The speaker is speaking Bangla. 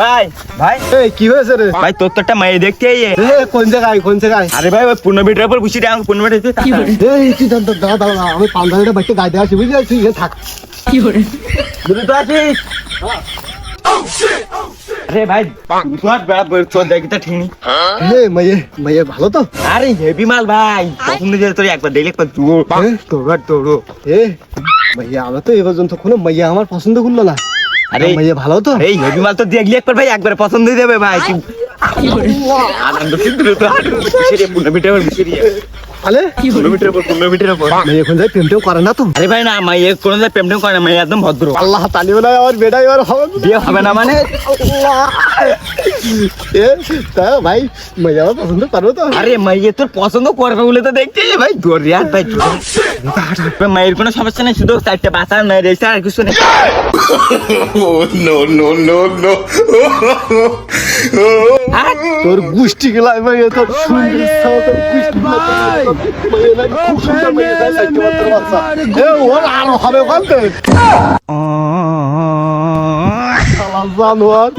ভাই ভাই এই কি হয়েছে রে? ভাই তোর তো একটা মেয়ে দেখতে কোন জায়গায় কোন জায়গায়? আরে ভাই ওই 15 মিটার পর বসে আমাকে 15 মিটার এই তুই দাঁড়া দাঁড়া, আমি পাঞ্জাবিটা বাইকে গায়ে দিয়ে আসি, বুঝলি? তুই থাক। দূরে তো আছিস আরে ভাই তোর দেখতে ঠিক নেই মেয়ে মেয়ে ভালো তো? আরে হেভি মাল ভাই পছন্দ যে তোর একবার দেখলে একবার তোড়ো মেয়ে আমার তো এ পর্যন্ত কোনো মেয়ে আমার পছন্দ করলো না। আরে মেয়ে ভালো তো? এই হেভি মাল তো দেখলি একবার ভাই একবার পছন্দ হয়ে যাবে ভাই আনন্দ কিন্তু তো 15 মিটার পর বসে আরে 15 মিটার পর মেয়ে এখন যাই প্রেমটেও করে না তো? আরে ভাই না মাইয়ে কোনো প্রেম টেম করে না মাইয়ে একদম ভদ্র আল্লাহ তালি বলে আমার বেটা এবার হবে না। বিয়ে হবে না মানে এ তা ভাই মেয়ে আমার পছন্দ করবো তো? আরে মাইয়ে তোর পছন্দ করবে বলে তো দেখতে ভাই তোর রিয়াদ ভাই মায়ের কোনো সমস্যা নেই শুধু 4টা বাচ্চা নাই রেছে আর কিছু নেই তোর গুষ্টি গেলাই মেয়ে তোর সুন্দর তোর গুষ্টি মেয়ে না খুব সুন্দর মেয়ে তাই সাইকেল মাত্র বাচ্চা এ ওর আরো হবে বলতে শালা জানোয়ার